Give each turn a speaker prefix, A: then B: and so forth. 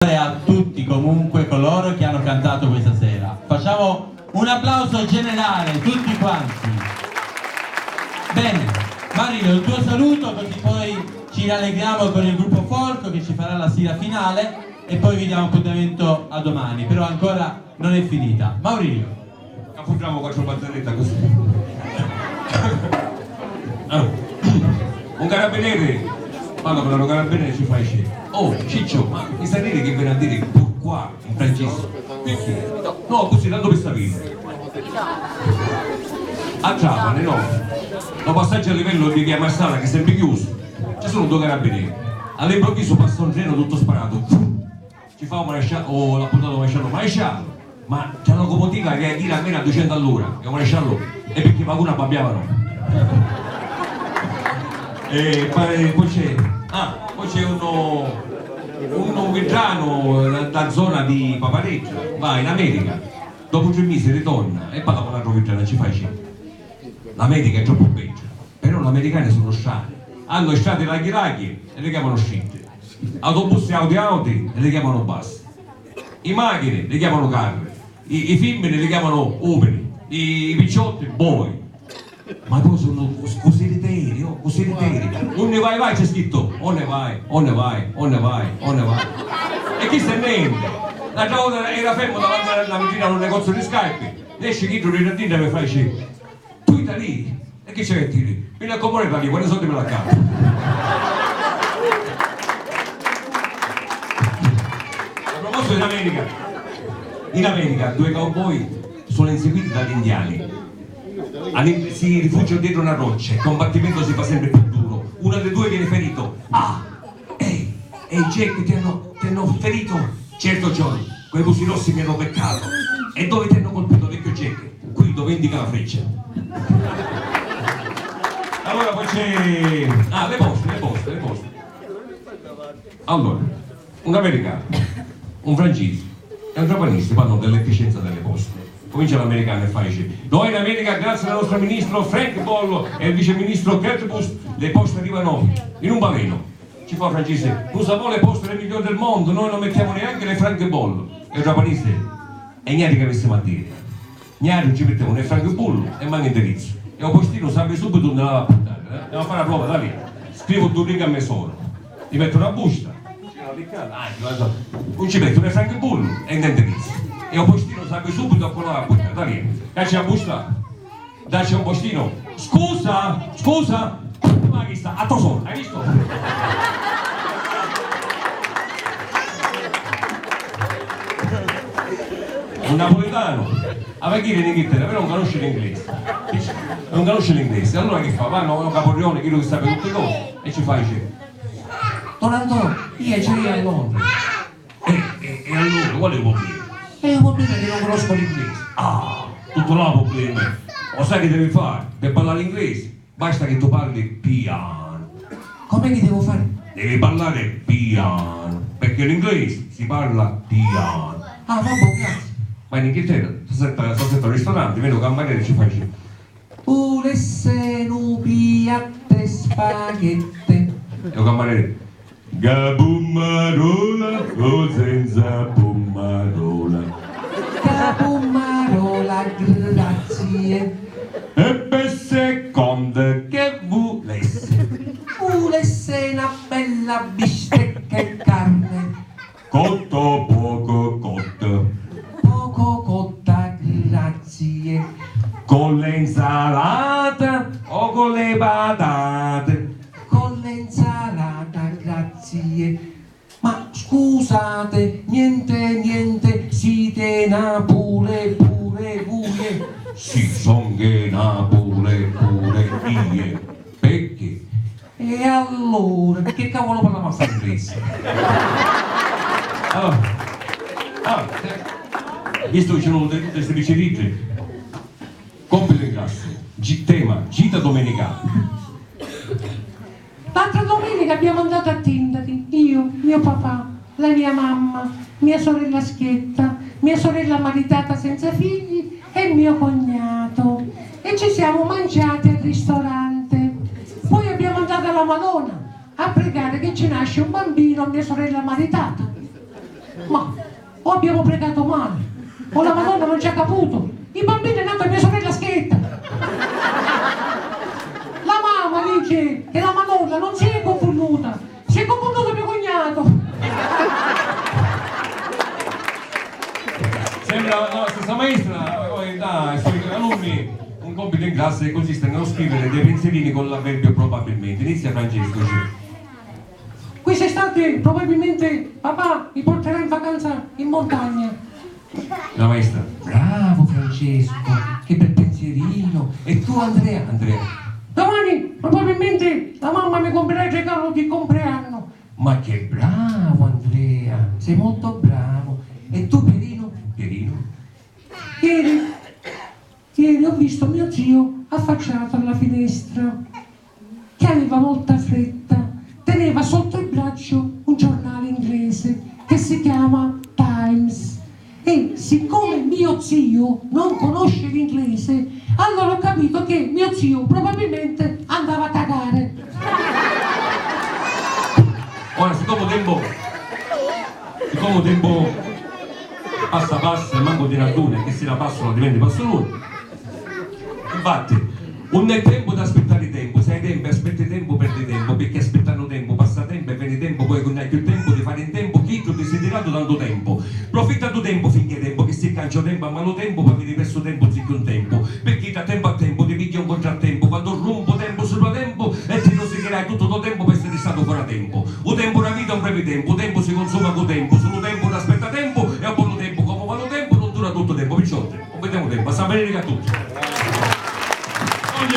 A: A tutti comunque coloro che hanno cantato questa sera. Facciamo un applauso generale, tutti quanti. Bene, Marino, il tuo saluto, così poi ci rallegriamo con il gruppo Folco che ci farà la sigla finale e poi vi diamo appuntamento a domani, però ancora non è finita. Maurizio.
B: Appoggiamo quattro barzellette così. Allora, un carabiniere parla per un carabiniere e ci fa scena. Oh Ciccio, ma mi sai dire che viene a dire qua in francese? Perché? No, così tanto per sapere. A Trapani no, lo passaggio a livello di via Marsala che è sempre chiuso, ci sono due carabinieri, all'improvviso passa un treno tutto sparato, ci fa un maresciallo, o l'ha puntato un maresciallo, ma c'è una locomotiva che tira almeno a 200 all'ora, che è un maresciallo, e perché qualcuno abbabbiavano. E poi c'è uno vetrano da zona di Papareggio, va in America, dopo 3 mesi ritorna e parla con un altro vetrano e ci fa scena. L'America è troppo peggio, però gli americani sono strani, hanno strade laghi e le chiamano scitte, autobus e Audi e le chiamano bassi, i macchine le chiamano carri, i femmine le chiamano uomini, i picciotti boi. Ma poi sono così riteri, così riteri. On ne vai, c'è scritto, on ne vai. E chi se ne niente? L'altra volta era fermo davanti alla mattina a un negozio di scarpe, esce dietro di Rentina e mi fa dice, tu lì? E che c'è che tiri? Vieni a comune da lì, quando soldi me la cavo. A proposito in America 2 cowboy sono inseguiti dagli indiani. Si rifugiano dietro una roccia, il combattimento si fa sempre più duro, uno dei due viene ferito. Ehi Jack, ti hanno ferito? Certo John, quei busi rossi mi hanno beccato. E dove ti hanno colpito, vecchio Jack? Qui dove indica la freccia. Allora poi c'è... le poste. Allora, un americano, un francese e un giapponese parlano dell'efficienza delle poste. Comincia l'americano e fa dice, noi in America grazie al nostro ministro Frank Bollo e il viceministro Kurt Busch le poste arrivano in un baleno. Ci fa il francese, usiamo le poste le migliori del mondo, noi non mettiamo neanche le Frank Bollo. E il giapponese, e niente che avessimo a dire, niente ci mettiamo né Frank Bollo e manca indirizzo. E il postino sapeva subito dove andava a portare, andiamo a fare la prova da lì, scrivo 2 righe a mesura, gli metto una busta, non ci metto né Frank Bollo e niente indirizzo. E un postino sapeva subito a quello la buttare, da lì, dacci la busta, dacci un postino, scusa, ma chi sta? A tosone, hai visto? Un napoletano, a venire in Inghilterra, però non conosce l'inglese, allora che fa? Vanno a un caporione, quello che sta per tutte le cose, e ci fa dice, Don Antonio, io ci a Londra. E allora, qual è il problema? E un problema che non conosco l'inglese. Tutto là problema. Lo sai che devi fare? Per parlare l'inglese basta che tu parli piano. Com'è che devo fare? Devi parlare piano, perché l'inglese si parla piano. Vabbè, grazie. Ma in Inghilterra, stasera al ristorante, vedo che il cameriere ci fa dice, volesse nubiatte spaghetti. E il cameriere, gabummarola o senza bummarola? Gabummarola, grazie. E per seconda che volesse una bella bistecca e carne. Cotto, poco cotta, grazie. Con l'insalata o con le patate? Con l'insalata, grazie. Ma scusate, niente, siete Napoli pure voi? Sì, son che Napoli pure io. Perché? E allora, perché cavolo parliamo a fare inglese? Visto che ci sono tutte queste pizzerie, compito in classe, tema, gita domenicale.
C: L'altra domenica abbiamo andato a Tindari, io, mio papà, la mia mamma, mia sorella Schietta, mia sorella maritata senza figli e mio cognato. E ci siamo mangiati al ristorante. Poi abbiamo andato alla Madonna a pregare che ci nasce un bambino a mia sorella maritata. Ma o abbiamo pregato male, o la Madonna non ci ha caputo. Il bambino è nato a mia sorella Schietta. La mamma dice che la Madonna non si è confonduta, si è confonduto mio cognato.
B: Sembra la stessa maestra, poi dà ai suoi alunni un compito in classe che consiste nello scrivere dei pensierini con l'avverbio probabilmente. Inizia Francesco.
C: Quest'estate probabilmente papà mi porterà in vacanza in montagna.
B: La maestra, bravo Francesco, che bel pensierino. E tu Andrea? Andrea,
C: Domani probabilmente la mamma mi comprerà il regalo di compleanno.
B: ma che bravo Andrea, sei molto bravo. E tu Pierino? Pierino?
C: Ieri ho visto mio zio affacciato alla finestra, che aveva molta fretta, teneva sotto il braccio un giornale inglese che si chiama Times. E siccome mio zio non conosce l'inglese, allora ho capito che mio zio probabilmente andava a cagare.
B: Ora, siccome tempo passa e manco di radune, che se la passano diventa passo nulla. Infatti, non è tempo di aspettare tempo, se hai tempo e aspetti tempo perdi tempo, perché aspettando tempo passa tempo e viene tempo, poi non hai più tempo di fare in tempo chi ti desiderato tanto tempo. Profitta tu tempo finché tempo, che si cangia tempo a mano tempo, poi vieni perso tempo zicchi un tempo, perché da tempo a tempo ti piglia un contrattempo, quando rompo tempo sul tempo e ti rosicherai tutto il tempo per essere stato fuori tempo. Un tempo una vita è un breve tempo, un tempo si consuma con tempo, solo tempo non aspetta tempo e a buono tempo, come vanno tempo non dura tutto tempo, picciotti, non vediamo tempo, a sapere a tutti. Oggi